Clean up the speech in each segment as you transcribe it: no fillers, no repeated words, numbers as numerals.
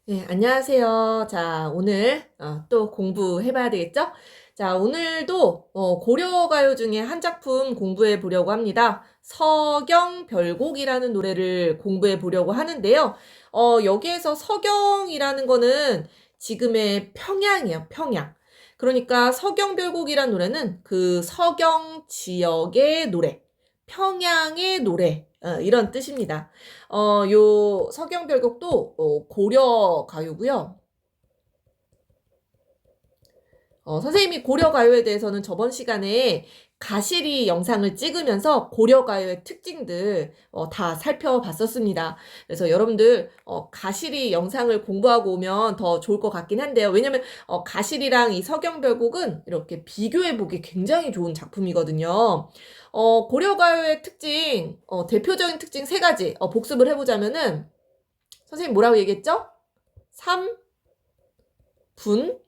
네, 안녕하세요. 자, 오늘 또 공부해봐야 되겠죠? 자, 오늘도 고려가요 중에 한 작품 공부해 보려고 합니다. 서경별곡이라는 노래를 공부해 보려고 하는데요. 여기에서 서경이라는 거는 지금의 평양이에요, 평양. 그러니까 서경별곡이라는 노래는 그 서경 지역의 노래, 평양의 노래, 이런 뜻입니다. 요 서경별곡도 고려 가요고요. 선생님이 고려 가요에 대해서는 저번 시간에 가시리 영상을 찍으면서 고려 가요의 특징들 다 살펴봤었습니다. 그래서 여러분들 가시리 영상을 공부하고 오면 더 좋을 것 같긴 한데요. 왜냐면 가시리랑 이 서경별곡은 이렇게 비교해 보기 굉장히 좋은 작품이거든요. 고려 가요의 특징, 대표적인 특징 세 가지 복습을 해보자면은 선생님 뭐라고 얘기했죠? 3, 분,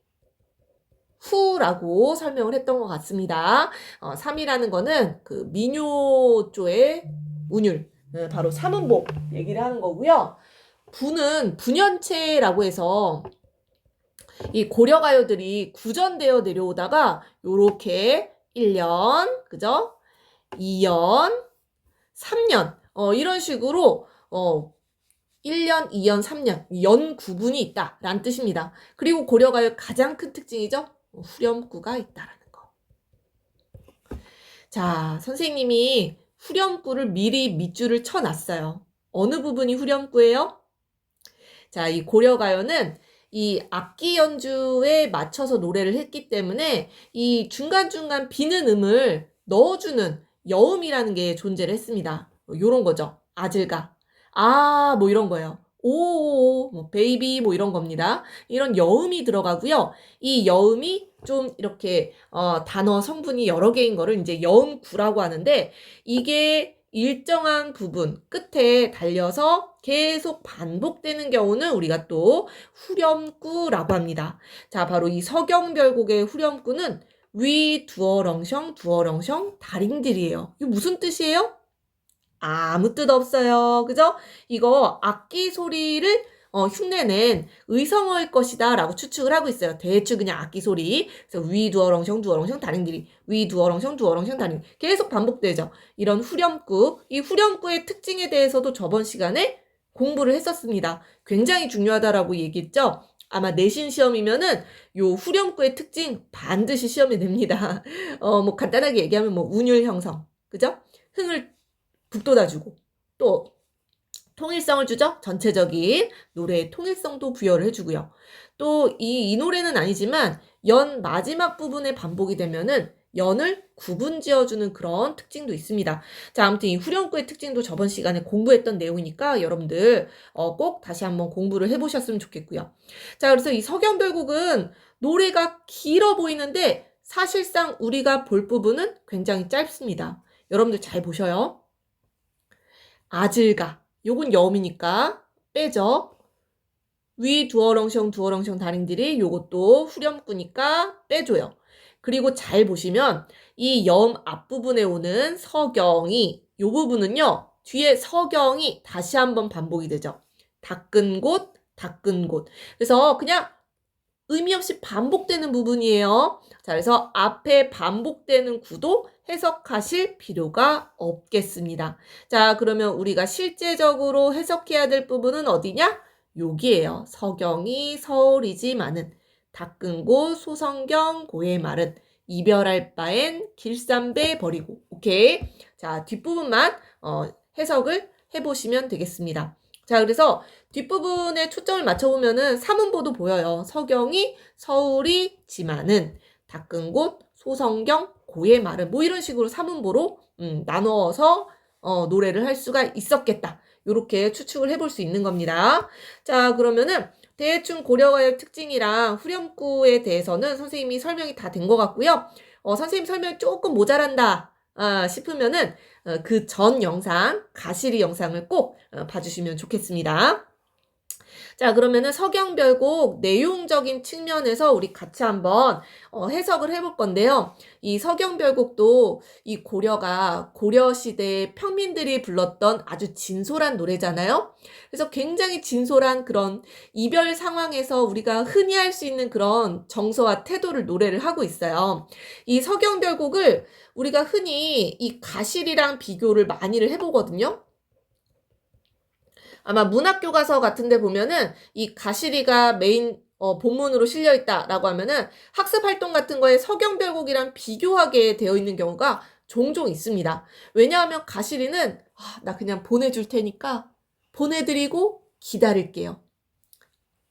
후라고 설명을 했던 것 같습니다. 3이라는 거는 그 민요조의 운율, 바로 삼음복 얘기를 하는 거고요. 분은 분연체라고 해서 이 고려가요들이 구전되어 내려오다가 요렇게 1년, 그죠? 2년, 3년, 이런 식으로 1년, 2년, 3년, 연 구분이 있다라는 뜻입니다. 그리고 고려가요의 가장 큰 특징이죠? 후렴구가 있다라는 거. 자, 선생님이 후렴구를 미리 밑줄을 쳐놨어요. 어느 부분이 후렴구예요? 자, 이 고려가요는 이 악기 연주에 맞춰서 노래를 했기 때문에 이 중간중간 비는 음을 넣어주는 여음이라는 게 존재를 했습니다. 요런 거죠. 아질가. 뭐 이런 거예요. 오, 뭐 베이비 뭐 이런 겁니다. 이런 여음이 들어가고요. 이 여음이 좀 이렇게 단어 성분이 여러 개인 거를 이제 여음구라고 하는데 이게 일정한 부분 끝에 달려서 계속 반복되는 경우는 우리가 또 후렴구라고 합니다. 자, 바로 이 서경별곡의 후렴구는 위 두어렁셩 두어렁셩 다링들이에요. 이거 무슨 뜻이에요? 아무 뜻 없어요. 그죠? 이거 악기 소리를 흉내낸 의성어일 것이다 라고 추측을 하고 있어요. 대충 그냥 악기 소리. 그래서 위 두어렁셩 두어렁셩 다링들이 위 두어렁셩 두어렁셩 다링 계속 반복되죠. 이런 후렴구. 이 후렴구의 특징에 대해서도 저번 시간에 공부를 했었습니다. 굉장히 중요하다라고 얘기했죠. 아마 내신 시험이면은 요 후렴구의 특징 반드시 시험에 냅니다. 뭐 간단하게 얘기하면 뭐 운율 형성. 그죠? 흥을 북돋아주고 또 통일성을 주죠. 전체적인 노래의 통일성도 부여를 해주고요. 또 이 노래는 아니지만 연 마지막 부분에 반복이 되면은 연을 구분 지어주는 그런 특징도 있습니다. 자, 아무튼 이 후렴구의 특징도 저번 시간에 공부했던 내용이니까 여러분들 꼭 다시 한번 공부를 해보셨으면 좋겠고요. 자, 그래서 이 서경별곡은 노래가 길어 보이는데 사실상 우리가 볼 부분은 굉장히 짧습니다. 여러분들 잘 보셔요. 아질가. 요건 여음이니까 빼죠. 위 두어렁셩 두어렁셩 다링들이 요것도 후렴구니까 빼줘요. 그리고 잘 보시면 이 여음 앞부분에 오는 서경이 요 부분은요. 뒤에 서경이 다시 한번 반복이 되죠. 닦은 곳, 닦은 곳. 그래서 그냥 의미 없이 반복되는 부분이에요. 자, 그래서 앞에 반복되는 구도 해석하실 필요가 없겠습니다. 자, 그러면 우리가 실제적으로 해석해야 될 부분은 어디냐? 여기에요. 서경이 서울이지만은 닦은 곳 소성경 고의 말은 이별할 바엔 길쌈배 버리고. 오케이. 자, 뒷부분만 해석을 해보시면 되겠습니다. 자, 그래서 뒷부분에 초점을 맞춰보면은 삼음보도 보여요. 서경이 서울이지만은 닦은 곳 소성경 고의 말은 뭐 이런 식으로 삼음보로 나누어서 노래를 할 수가 있었겠다. 이렇게 추측을 해볼 수 있는 겁니다. 자, 그러면은 대충 고려가요 특징이랑 후렴구에 대해서는 선생님이 설명이 다 된 것 같고요. 선생님 설명이 조금 모자란다 싶으면은 그 전 영상, 가시리 영상을 꼭 봐주시면 좋겠습니다. 자, 그러면은 서경별곡 내용적인 측면에서 우리 같이 한번 해석을 해볼 건데요. 이 서경별곡도 이 고려가 고려시대의 평민들이 불렀던 아주 진솔한 노래잖아요. 그래서 굉장히 진솔한 그런 이별 상황에서 우리가 흔히 할 수 있는 그런 정서와 태도를 노래를 하고 있어요. 이 서경별곡을 우리가 흔히 이 가실이랑 비교를 많이를 해보거든요. 아마 문학교과서 같은 데 보면은 이 가시리가 메인 본문으로 실려 있다라고 하면은 학습 활동 같은 거에 서경별곡이랑 비교하게 되어 있는 경우가 종종 있습니다. 왜냐하면 가시리는 나 그냥 보내줄 테니까 보내드리고 기다릴게요.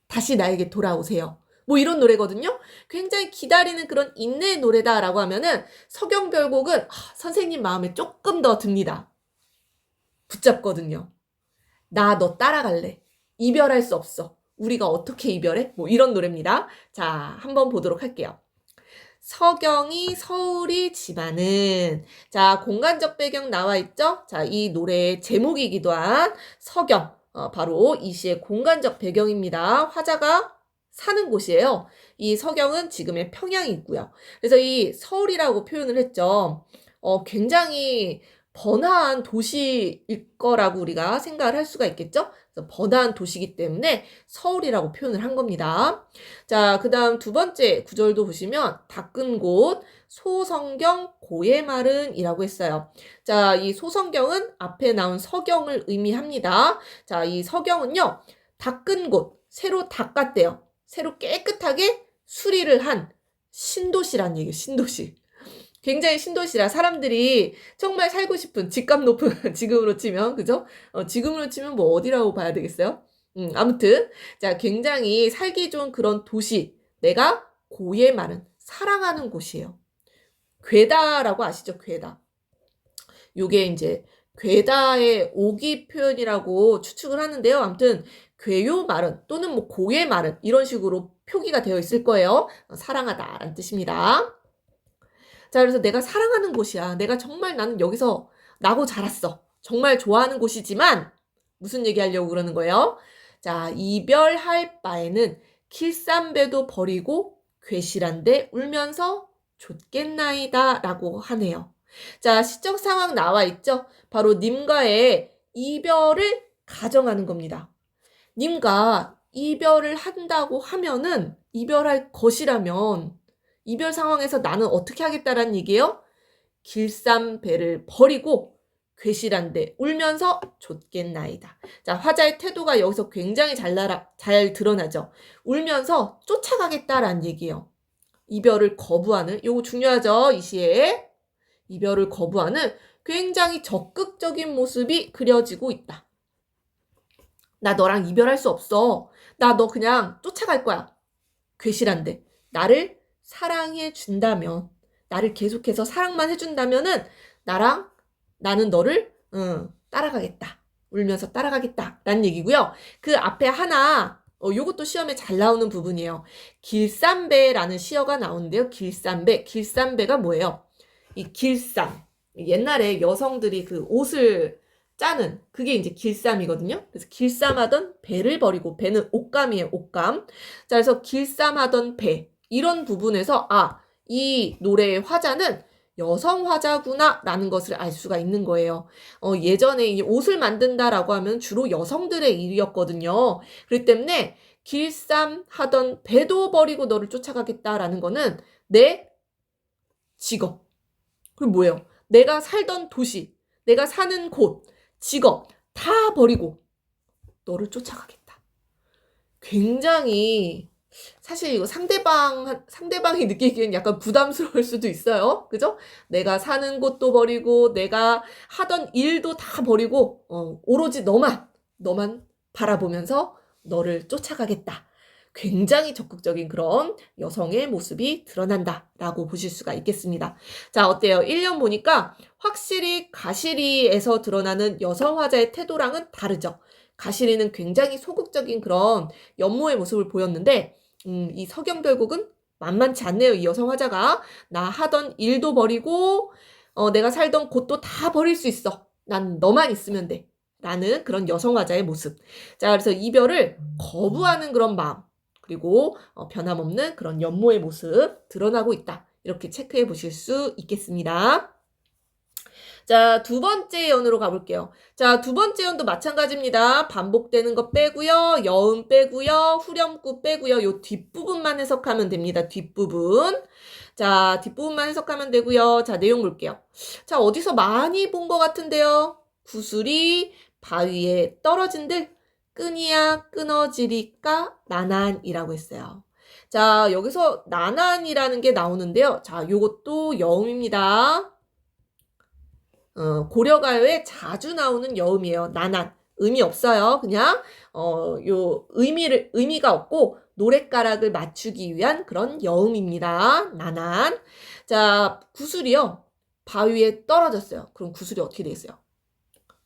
다시 나에게 돌아오세요. 뭐 이런 노래거든요. 굉장히 기다리는 그런 인내의 노래다라고 하면은 서경별곡은 선생님 마음에 조금 더 듭니다. 붙잡거든요. 나 너 따라갈래. 이별할 수 없어. 우리가 어떻게 이별해? 뭐 이런 노래입니다. 자, 한번 보도록 할게요. 서경이 서울이 집안은, 자, 공간적 배경 나와 있죠? 자, 이 노래의 제목이기도 한 서경, 바로 이 시의 공간적 배경입니다. 화자가 사는 곳이에요. 이 서경은 지금의 평양이 있고요. 그래서 이 서울이라고 표현을 했죠. 굉장히 번화한 도시일 거라고 우리가 생각을 할 수가 있겠죠? 그래서 번화한 도시이기 때문에 서울이라고 표현을 한 겁니다. 자, 그 다음 두 번째 구절도 보시면 닦은 곳 소성경 고의 말은이라고 했어요. 자, 이 소성경은 앞에 나온 서경을 의미합니다. 자, 이 서경은요, 닦은 곳, 새로 닦았대요. 새로 깨끗하게 수리를 한 신도시란 얘기예요. 신도시. 굉장히 신도시라 사람들이 정말 살고 싶은 집값 높은 지금으로 치면 그죠? 지금으로 치면 뭐 어디라고 봐야 되겠어요? 아무튼 자 굉장히 살기 좋은 그런 도시 내가 고의 말은 사랑하는 곳이에요. 괴다라고 아시죠? 괴다. 요게 이제 괴다의 오기 표현이라고 추측을 하는데요. 아무튼 괴요 말은 또는 뭐 고의 말은 이런 식으로 표기가 되어 있을 거예요. 사랑하다라는 뜻입니다. 자, 그래서 내가 사랑하는 곳이야. 내가 정말 나는 여기서 나고 자랐어. 정말 좋아하는 곳이지만 무슨 얘기하려고 그러는 거예요? 자, 이별할 바에는 길쌈배도 버리고 괴실한데 울면서 좆겠나이다 라고 하네요. 자, 시적 상황 나와 있죠? 바로 님과의 이별을 가정하는 겁니다. 님과 이별을 한다고 하면은 이별할 것이라면 이별 상황에서 나는 어떻게 하겠다라는 얘기예요? 길쌈배를 버리고 괴실한데 울면서 좆겠나이다. 자, 화자의 태도가 여기서 굉장히 잘 드러나죠. 울면서 쫓아가겠다라는 얘기예요. 이별을 거부하는, 요거 중요하죠. 이 시에. 이별을 거부하는 굉장히 적극적인 모습이 그려지고 있다. 나 너랑 이별할 수 없어. 나 너 그냥 쫓아갈 거야. 괴실한데. 나를 사랑해 준다면, 나를 계속해서 사랑만 해준다면은 나는 너를 따라가겠다. 울면서 따라가겠다. 라는 얘기고요. 그 앞에 하나 요것도 시험에 잘 나오는 부분이에요. 길쌈배라는 시어가 나오는데요. 길쌈배가 뭐예요? 이 길쌈. 옛날에 여성들이 그 옷을 짜는 그게 이제 길쌈이거든요. 그래서 길쌈하던 배를 버리고 배는 옷감이에요. 옷감. 자, 그래서 길쌈하던 배. 이런 부분에서 이 노래의 화자는 여성 화자구나 라는 것을 알 수가 있는 거예요. 예전에 이 옷을 만든다라고 하면 주로 여성들의 일이었거든요. 그렇기 때문에 길쌈하던 배도 버리고 너를 쫓아가겠다라는 거는 내 직업. 그리고 뭐예요? 내가 살던 도시, 내가 사는 곳, 직업 다 버리고 너를 쫓아가겠다. 굉장히 사실 이거 상대방이 느끼기엔 약간 부담스러울 수도 있어요. 그죠? 내가 사는 곳도 버리고, 내가 하던 일도 다 버리고, 오로지 너만 바라보면서 너를 쫓아가겠다. 굉장히 적극적인 그런 여성의 모습이 드러난다라고 보실 수가 있겠습니다. 자, 어때요? 1년 보니까 확실히 가시리에서 드러나는 여성 화자의 태도랑은 다르죠. 가시리는 굉장히 소극적인 그런 연모의 모습을 보였는데 이 서경별곡은 만만치 않네요. 이 여성 화자가 나 하던 일도 버리고 내가 살던 곳도 다 버릴 수 있어. 난 너만 있으면 돼. 라는 그런 여성화자의 모습. 자, 그래서 이별을 거부하는 그런 마음, 그리고 변함없는 그런 연모의 모습 드러나고 있다. 이렇게 체크해 보실 수 있겠습니다. 자, 두 번째 연으로 가볼게요. 자, 두 번째 연도 마찬가지입니다. 반복되는 거 빼고요. 여음 빼고요. 후렴구 빼고요. 요 뒷부분만 해석하면 됩니다. 뒷부분. 자, 뒷부분만 해석하면 되고요. 자, 내용 볼게요. 자, 어디서 많이 본 것 같은데요. 구슬이 바위에 떨어진들 끈이야 끊어지리까 나난이라고 했어요. 자, 여기서 나난이라는 게 나오는데요. 자, 요것도 여음입니다. 고려가요에 자주 나오는 여음이에요. 나난. 의미 없어요. 그냥 요 의미가 없고 노랫가락을 맞추기 위한 그런 여음입니다. 나난. 자, 구슬이요. 바위에 떨어졌어요. 그럼 구슬이 어떻게 되겠어요?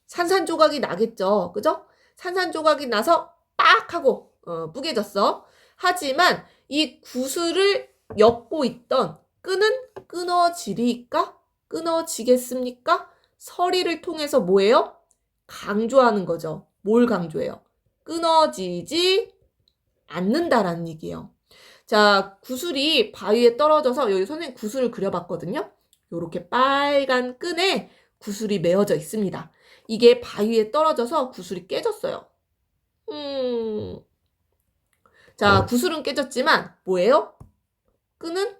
산산조각이 나겠죠. 그죠? 산산조각이 나서 빡 하고 뿌개졌어. 하지만 이 구슬을 엮고 있던 끈은 끊어지리까? 끊어지겠습니까? 서리를 통해서 뭐예요? 강조하는 거죠. 뭘 강조해요? 끊어지지 않는다라는 얘기예요. 자, 구슬이 바위에 떨어져서 여기 선생님 구슬을 그려봤거든요. 요렇게 빨간 끈에 구슬이 메어져 있습니다. 이게 바위에 떨어져서 구슬이 깨졌어요. 자, 구슬은 깨졌지만 뭐예요? 끈은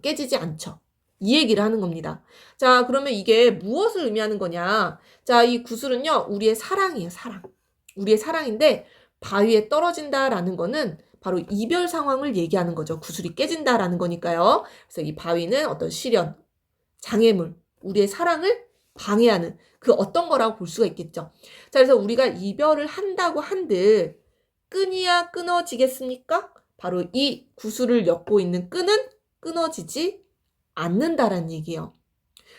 깨지지 않죠. 이 얘기를 하는 겁니다. 자, 그러면 이게 무엇을 의미하는 거냐? 자, 이 구슬은요, 우리의 사랑이에요, 사랑. 우리의 사랑인데, 바위에 떨어진다라는 거는 바로 이별 상황을 얘기하는 거죠. 구슬이 깨진다라는 거니까요. 그래서 이 바위는 어떤 시련, 장애물, 우리의 사랑을 방해하는 그 어떤 거라고 볼 수가 있겠죠. 자, 그래서 우리가 이별을 한다고 한들, 끈이야 끊어지겠습니까? 바로 이 구슬을 엮고 있는 끈은 끊어지지 않는다라는 얘기예요.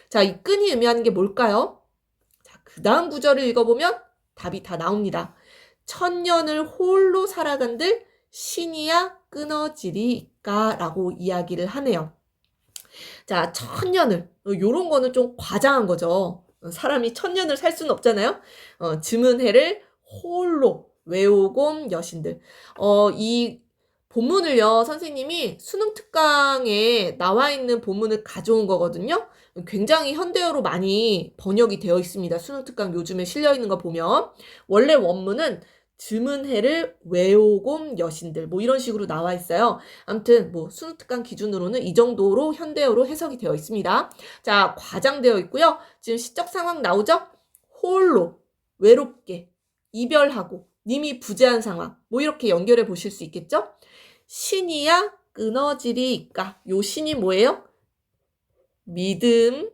자, 이 끈이 의미하는 게 뭘까요? 자, 그 다음 구절을 읽어보면 답이 다 나옵니다. 천년을 홀로 살아간들 신이야 끊어지리까 라고 이야기를 하네요. 자, 천년을 요런 거는 좀 과장한 거죠. 사람이 천년을 살 수는 없잖아요. 즈문해를 홀로 외우곤 여신들. 이 본문을요, 선생님이 수능 특강에 나와 있는 본문을 가져온 거거든요. 굉장히 현대어로 많이 번역이 되어 있습니다. 수능 특강 요즘에 실려 있는 거 보면. 원래 원문은 즈문해를 외우곤 여신들 뭐 이런 식으로 나와 있어요. 아무튼 뭐 수능 특강 기준으로는 이 정도로 현대어로 해석이 되어 있습니다. 자, 과장되어 있고요. 지금 시적 상황 나오죠? 홀로 외롭게 이별하고 님이 부재한 상황 뭐 이렇게 연결해 보실 수 있겠죠? 신이야 끊어지리까. 요 신이 뭐예요? 믿음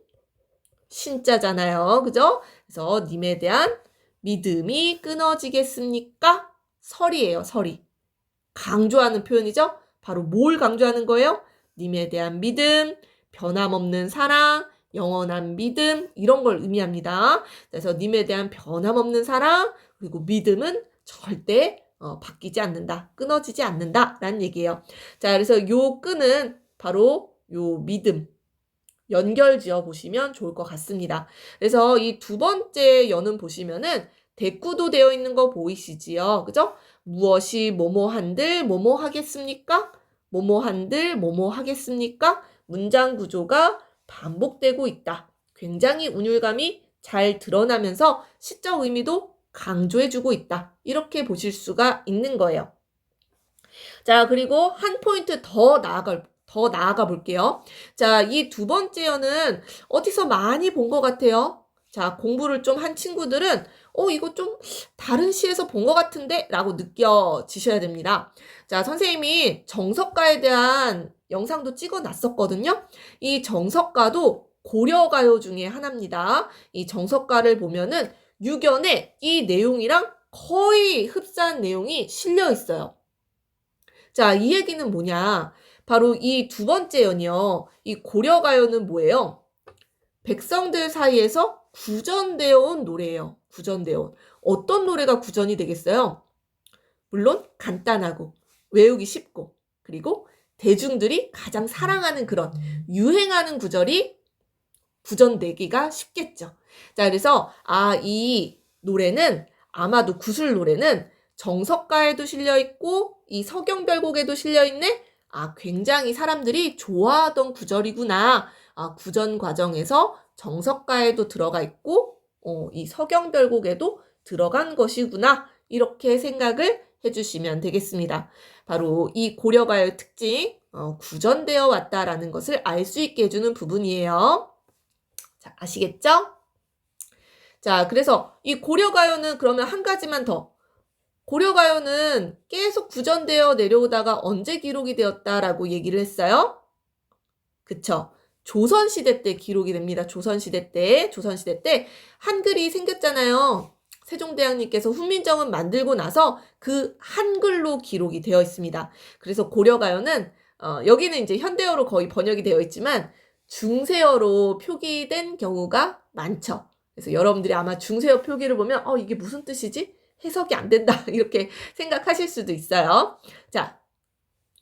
신자잖아요. 그죠? 그래서 님에 대한 믿음이 끊어지겠습니까? 설이에요, 설이. 강조하는 표현이죠? 바로 뭘 강조하는 거예요? 님에 대한 믿음, 변함없는 사랑, 영원한 믿음, 이런 걸 의미합니다. 그래서 님에 대한 변함없는 사랑, 그리고 믿음은 절대 바뀌지 않는다, 끊어지지 않는다, 라는 얘기예요. 자, 그래서 요 끈은 바로 요 믿음, 연결 지어 보시면 좋을 것 같습니다. 그래서 이 두 번째 연은 보시면은 대꾸도 되어 있는 거 보이시지요? 그죠? 무엇이 뭐뭐한들 뭐뭐 하겠습니까? 뭐뭐한들 뭐뭐 하겠습니까? 문장 구조가 반복되고 있다. 굉장히 운율감이 잘 드러나면서 시적 의미도 강조해주고 있다. 이렇게 보실 수가 있는 거예요. 자, 그리고 한 포인트 더 나아가 볼게요. 자, 이 두 번째 연은 어디서 많이 본 것 같아요. 자, 공부를 좀 한 친구들은 이거 좀 다른 시에서 본 것 같은데? 라고 느껴지셔야 됩니다. 자, 선생님이 정석가에 대한 영상도 찍어 놨었거든요. 이 정석가도 고려가요 중에 하나입니다. 이 정석가를 보면은 유견에 이 내용이랑 거의 흡사한 내용이 실려 있어요. 자, 이 얘기는 뭐냐? 바로 이 두 번째 연이요. 이 고려가요는 뭐예요? 백성들 사이에서 구전되어 온 노래예요. 구전되어 온. 어떤 노래가 구전이 되겠어요? 물론 간단하고 외우기 쉽고 그리고 대중들이 가장 사랑하는 그런 유행하는 구절이 구전되기가 쉽겠죠. 자, 그래서 이 노래는 아마도 구슬 노래는 정석가에도 실려있고 이 서경별곡에도 실려있네? 아, 굉장히 사람들이 좋아하던 구절이구나. 아, 구전 과정에서 정석가에도 들어가 있고 이 서경별곡에도 들어간 것이구나. 이렇게 생각을 해주시면 되겠습니다. 바로 이 고려가요의 특징, 구전되어 왔다라는 것을 알 수 있게 해주는 부분이에요. 자, 아시겠죠? 자, 그래서 이 고려가요는 그러면 한 가지만 더. 고려가요는 계속 구전되어 내려오다가 언제 기록이 되었다라고 얘기를 했어요? 그쵸? 조선시대 때 기록이 됩니다. 조선시대 때 한글이 생겼잖아요. 세종대왕님께서 훈민정음 만들고 나서 그 한글로 기록이 되어 있습니다. 그래서 고려가요는 여기는 이제 현대어로 거의 번역이 되어 있지만 중세어로 표기된 경우가 많죠. 그래서 여러분들이 아마 중세어 표기를 보면 이게 무슨 뜻이지? 해석이 안 된다 이렇게 생각하실 수도 있어요. 자,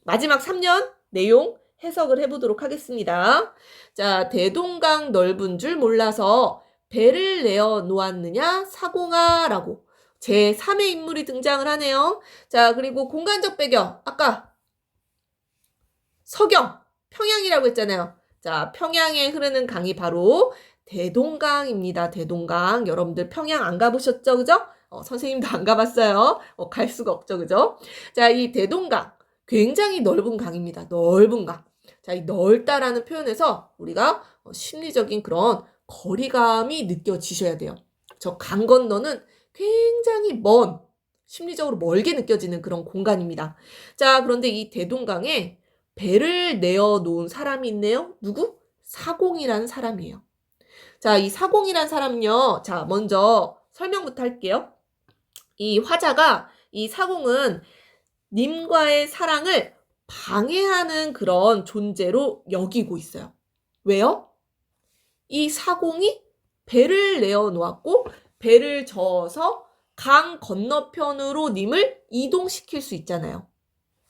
마지막 3년 내용 해석을 해보도록 하겠습니다. 자, 대동강 넓은 줄 몰라서 배를 내어 놓았느냐 사공아라고 제3의 인물이 등장을 하네요. 자, 그리고 공간적 배경 아까 서경 평양이라고 했잖아요. 자, 평양에 흐르는 강이 바로 대동강입니다. 대동강. 여러분들 평양 안 가보셨죠? 그죠? 선생님도 안 가봤어요. 갈 수가 없죠. 그죠? 자, 이 대동강. 굉장히 넓은 강입니다. 넓은 강. 자, 이 넓다라는 표현에서 우리가 심리적인 그런 거리감이 느껴지셔야 돼요. 저 강 건너는 굉장히 심리적으로 멀게 느껴지는 그런 공간입니다. 자, 그런데 이 대동강에 배를 내어 놓은 사람이 있네요. 누구? 사공이라는 사람이에요. 자, 이 사공이라는 사람은요. 자, 먼저 설명부터 할게요. 이 화자가 이 사공은 님과의 사랑을 방해하는 그런 존재로 여기고 있어요. 왜요? 이 사공이 배를 내어 놓았고 배를 저어서 강 건너편으로 님을 이동시킬 수 있잖아요.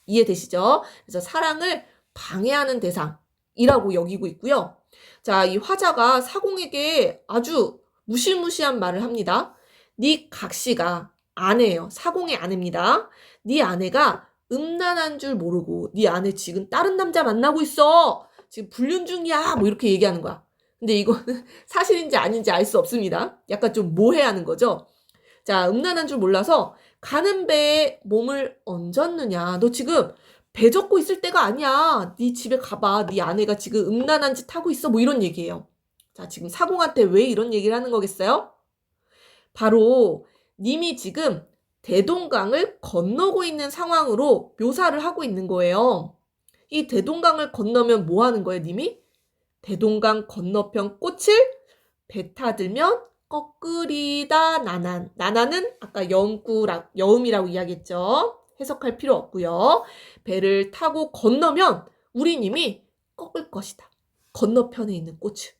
이해되시죠? 그래서 사랑을 방해하는 대상이라고 여기고 있고요. 자, 이 화자가 사공에게 아주 무시무시한 말을 합니다. 네 각시가 아내예요. 사공의 아내입니다. 네 아내가 음란한 줄 모르고 네 아내 지금 다른 남자 만나고 있어. 지금 불륜 중이야. 뭐 이렇게 얘기하는 거야. 근데 이거는 사실인지 아닌지 알 수 없습니다. 약간 좀 모해하는 거죠. 자, 음란한 줄 몰라서 가는 배에 몸을 얹었느냐. 너 지금 배 젓고 있을 때가 아니야. 네 집에 가봐. 네 아내가 지금 음란한 짓 하고 있어. 뭐 이런 얘기예요. 자, 지금 사공한테 왜 이런 얘기를 하는 거겠어요? 바로 님이 지금 대동강을 건너고 있는 상황으로 묘사를 하고 있는 거예요. 이 대동강을 건너면 뭐 하는 거예요, 님이? 대동강 건너편 꽃을 배 타들면 꺾으리다 나난. 나난은 아까 여음이라고 이야기했죠. 해석할 필요 없고요. 배를 타고 건너면 우리 님이 꺾을 것이다. 건너편에 있는 꽃을.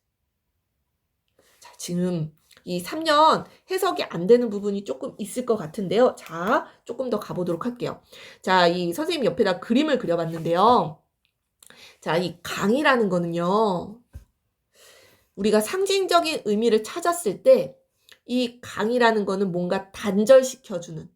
자, 지금 이 3년 해석이 안 되는 부분이 조금 있을 것 같은데요. 자, 조금 더 가보도록 할게요. 자, 이 선생님 옆에다 그림을 그려봤는데요. 자, 이 강이라는 거는요. 우리가 상징적인 의미를 찾았을 때 이 강이라는 거는 뭔가 단절시켜주는,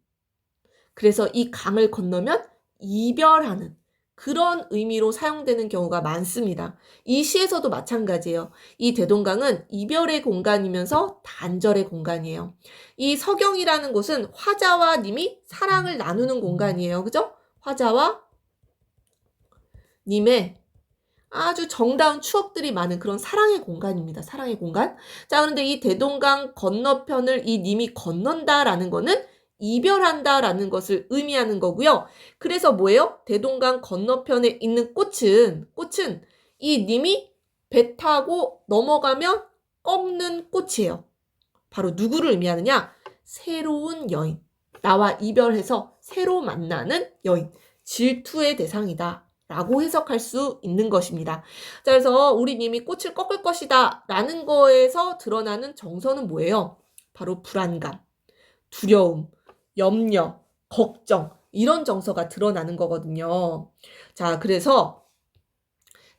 그래서 이 강을 건너면 이별하는 그런 의미로 사용되는 경우가 많습니다. 이 시에서도 마찬가지예요. 이 대동강은 이별의 공간이면서 단절의 공간이에요. 이 서경이라는 곳은 화자와 님이 사랑을 나누는 공간이에요. 그죠? 화자와 님의 아주 정다운 추억들이 많은 그런 사랑의 공간입니다. 사랑의 공간. 자, 그런데 이 대동강 건너편을 이 님이 건넌다라는 거는 이별한다라는 것을 의미하는 거고요. 그래서 뭐예요? 대동강 건너편에 있는 꽃은 이 님이 배 타고 넘어가면 꺾는 꽃이에요. 바로 누구를 의미하느냐? 새로운 여인. 나와 이별해서 새로 만나는 여인. 질투의 대상이다. 라고 해석할 수 있는 것입니다. 자, 그래서 우리 님이 꽃을 꺾을 것이다 라는 거에서 드러나는 정서는 뭐예요? 바로 불안감, 두려움, 염려, 걱정, 이런 정서가 드러나는 거거든요. 자, 그래서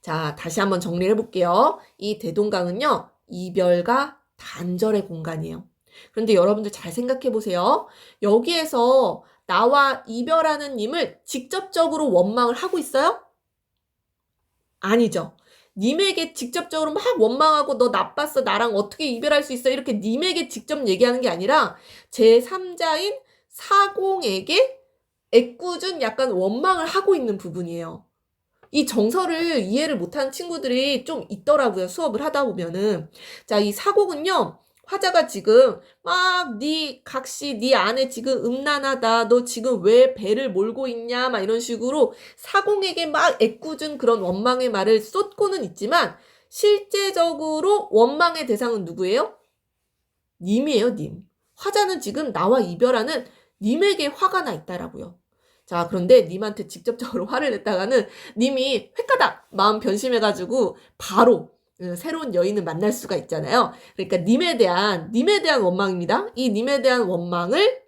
자, 다시 한번 정리를 해볼게요. 이 대동강은요, 이별과 단절의 공간이에요. 그런데 여러분들 잘 생각해 보세요. 여기에서 나와 이별하는 님을 직접적으로 원망을 하고 있어요? 아니죠. 님에게 직접적으로 막 원망하고 너 나빴어. 나랑 어떻게 이별할 수 있어. 이렇게 님에게 직접 얘기하는 게 아니라 제3자인 사공에게 애꿎은 약간 원망을 하고 있는 부분이에요. 이 정서를 이해를 못하는 친구들이 좀 있더라고요. 수업을 하다 보면은. 자, 이 사공은요. 화자가 지금 막 각시 네 안에 지금 음란하다. 너 지금 왜 배를 몰고 있냐. 막 이런 식으로 사공에게 막 애꿎은 그런 원망의 말을 쏟고는 있지만 실제적으로 원망의 대상은 누구예요? 님이에요, 님. 화자는 지금 나와 이별하는 님에게 화가 나 있다라고요. 자, 그런데 님한테 직접적으로 화를 냈다가는 님이 획가닥 마음 변심해가지고 바로 새로운 여인을 만날 수가 있잖아요. 그러니까 님에 대한 원망입니다. 이 님에 대한 원망을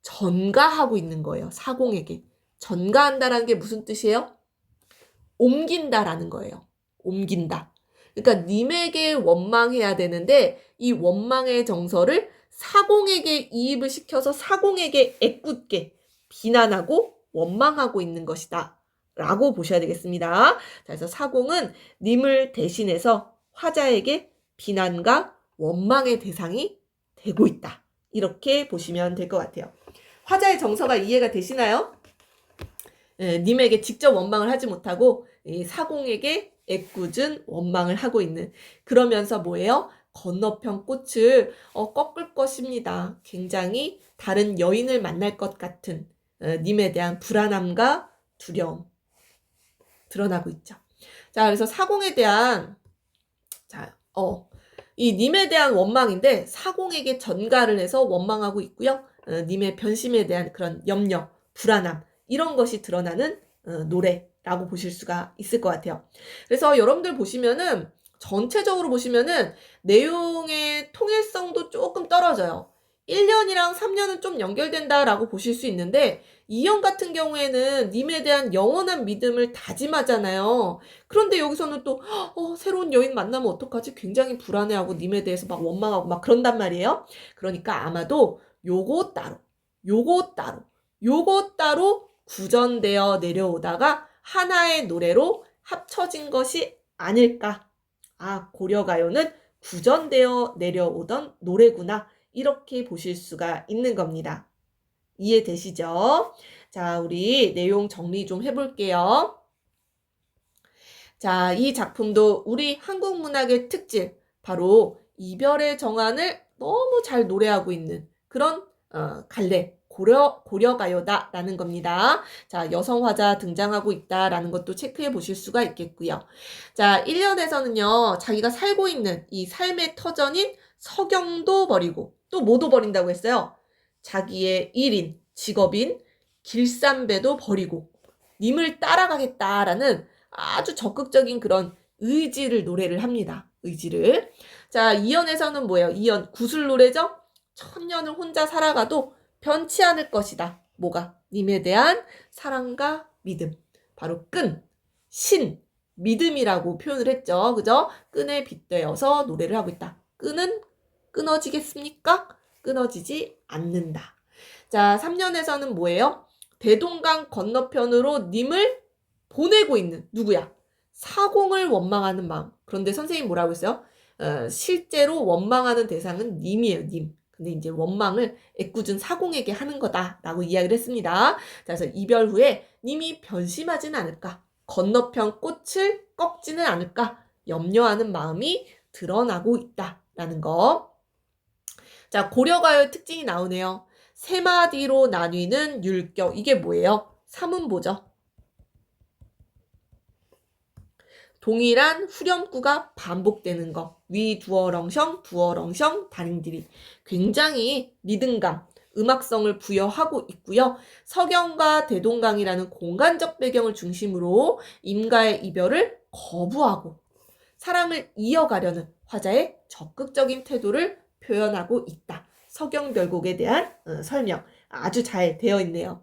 전가하고 있는 거예요. 사공에게. 전가한다라는 게 무슨 뜻이에요? 옮긴다라는 거예요. 옮긴다. 그러니까 님에게 원망해야 되는데 이 원망의 정서를 사공에게 이입을 시켜서 사공에게 애꿎게 비난하고 원망하고 있는 것이다 라고 보셔야 되겠습니다. 그래서 사공은 님을 대신해서 화자에게 비난과 원망의 대상이 되고 있다. 이렇게 보시면 될 것 같아요. 화자의 정서가 이해가 되시나요? 님에게 직접 원망을 하지 못하고 이 사공에게 애꿎은 원망을 하고 있는, 그러면서 뭐예요? 건너편 꽃을 꺾을 것입니다. 굉장히 다른 여인을 만날 것 같은 님에 대한 불안함과 두려움 드러나고 있죠. 자, 그래서 사공에 대한 이 님에 대한 원망인데 사공에게 전가를 해서 원망하고 있고요. 님의 변심에 대한 그런 염려, 불안함 이런 것이 드러나는 노래라고 보실 수가 있을 것 같아요. 그래서 여러분들 보시면은 전체적으로 보시면은 내용의 통일성도 조금 떨어져요. 1년이랑 3년은 좀 연결된다라고 보실 수 있는데 2년 같은 경우에는 님에 대한 영원한 믿음을 다짐하잖아요. 그런데 여기서는 또 새로운 여인 만나면 어떡하지? 굉장히 불안해하고 님에 대해서 막 원망하고 막 그런단 말이에요. 그러니까 아마도 요거 따로 구전되어 내려오다가 하나의 노래로 합쳐진 것이 아닐까. 아, 고려가요는 구전되어 내려오던 노래구나. 이렇게 보실 수가 있는 겁니다. 이해되시죠? 자, 우리 내용 정리 좀 해볼게요. 자, 이 작품도 우리 한국 문학의 특질, 바로 이별의 정환을 너무 잘 노래하고 있는 그런 갈래, 고려가요다라는 겁니다. 자, 여성 화자 등장하고 있다라는 것도 체크해 보실 수가 있겠고요. 자, 1년에서는요, 자기가 살고 있는 이 삶의 터전인 서경도 버리고 또 뭐도 버린다고 했어요? 자기의 일인, 직업인 길쌈배도 버리고 님을 따라가겠다라는 아주 적극적인 그런 의지를 노래를 합니다. 의지를. 자, 이연에서는 뭐예요? 이연 구슬 노래죠? 천년을 혼자 살아가도 변치 않을 것이다. 뭐가? 님에 대한 사랑과 믿음. 바로 믿음이라고 표현을 했죠. 그죠? 끈에 빗대어서 노래를 하고 있다. 끈은 끊어지겠습니까? 끊어지지 않는다. 자, 3년에서는 뭐예요? 대동강 건너편으로 님을 보내고 있는 누구야? 사공을 원망하는 마음. 그런데 선생님 뭐라고 했어요? 실제로 원망하는 대상은 님이에요, 님. 근데 이제 원망을 애꿎은 사공에게 하는 거다라고 이야기를 했습니다. 자, 그래서 이별 후에 님이 변심하지는 않을까? 건너편 꽃을 꺾지는 않을까? 염려하는 마음이 드러나고 있다라는 거. 자, 고려가요의 특징이 나오네요. 세 마디로 나뉘는 율격. 이게 뭐예요? 삼음보죠. 동일한 후렴구가 반복되는 거. 위 두어렁성, 두어렁성, 다링들이 굉장히 리듬감, 음악성을 부여하고 있고요. 서경과 대동강이라는 공간적 배경을 중심으로 임과의 이별을 거부하고 사랑을 이어가려는 화자의 적극적인 태도를 표현하고 있다. 서경별곡에 대한 설명 아주 잘 되어 있네요.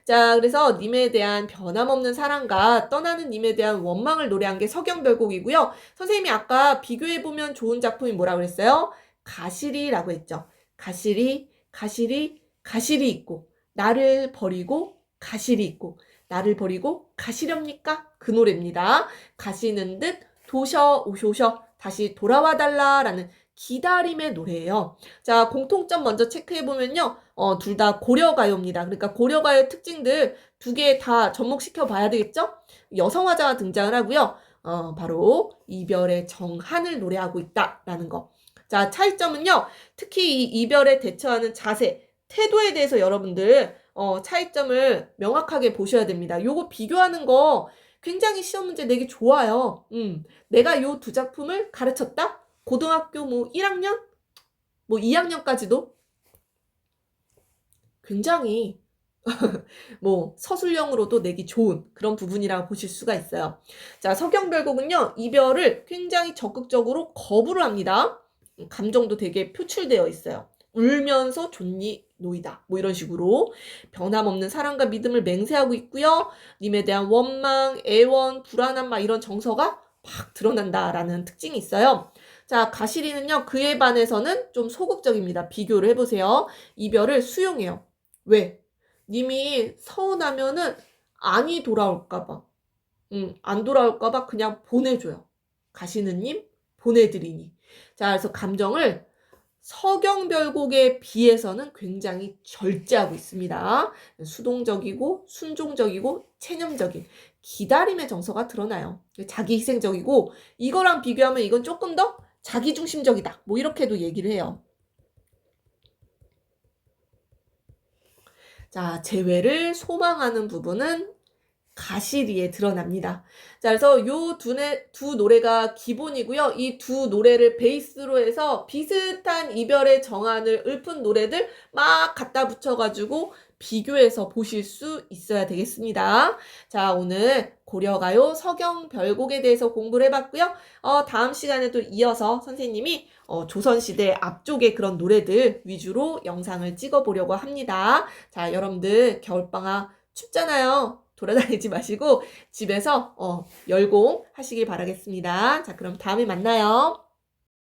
자, 그래서 님에 대한 변함없는 사랑과 떠나는 님에 대한 원망을 노래한 게 서경별곡이고요. 선생님이 아까 비교해보면 좋은 작품이 뭐라고 그랬어요? 가시리라고 했죠. 가시리, 가시리, 가시리 있고 나를 버리고 가시리 있고 나를 버리고 가시렵니까? 그 노래입니다. 가시는 듯 도셔 오쇼셔 다시 돌아와 달라라는 기다림의 노래예요. 자, 공통점 먼저 체크해 보면요. 둘 다 고려가요입니다. 그러니까 고려가요의 특징들 두 개 다 접목시켜 봐야 되겠죠? 여성 화자가 등장을 하고요. 바로 이별의 정한을 노래하고 있다라는 거. 자, 차이점은요. 특히 이 이별에 대처하는 자세, 태도에 대해서 여러분들 차이점을 명확하게 보셔야 됩니다. 요거 비교하는 거 굉장히 시험 문제 내기 좋아요. 내가 요 두 작품을 가르쳤다? 고등학교 뭐 1학년? 뭐 2학년까지도 굉장히 뭐 서술형으로도 내기 좋은 그런 부분이라고 보실 수가 있어요. 자, 서경별곡은요. 이별을 굉장히 적극적으로 거부를 합니다. 감정도 되게 표출되어 있어요. 울면서 좋니 노이다 뭐 이런 식으로 변함없는 사랑과 믿음을 맹세하고 있고요. 님에 대한 원망, 애원, 불안함 막 이런 정서가 막 드러난다라는 특징이 있어요. 자, 가시리는요. 그에 반해서는 좀 소극적입니다. 비교를 해보세요. 이별을 수용해요. 왜? 님이 서운하면은 안이 돌아올까봐, 안 돌아올까봐 그냥 보내줘요. 가시는 님 보내드리니. 자, 그래서 감정을 서경별곡에 비해서는 굉장히 절제하고 있습니다. 수동적이고 순종적이고 체념적인 기다림의 정서가 드러나요. 자기희생적이고 이거랑 비교하면 이건 조금 더 자기중심적이다. 뭐 이렇게도 얘기를 해요. 자, 재회를 소망하는 부분은 가시리에 드러납니다. 자, 그래서 요 두 노래가 기본이고요. 이 두 노래를 베이스로 해서 비슷한 이별의 정한을 읊은 노래들 막 갖다 붙여가지고 비교해서 보실 수 있어야 되겠습니다. 자, 오늘 고려가요 서경별곡에 대해서 공부를 해봤고요. 다음 시간에도 이어서 선생님이 조선시대 앞쪽의 그런 노래들 위주로 영상을 찍어보려고 합니다. 자, 여러분들 겨울방학 춥잖아요. 돌아다니지 마시고 집에서 열공 하시길 바라겠습니다. 자, 그럼 다음에 만나요.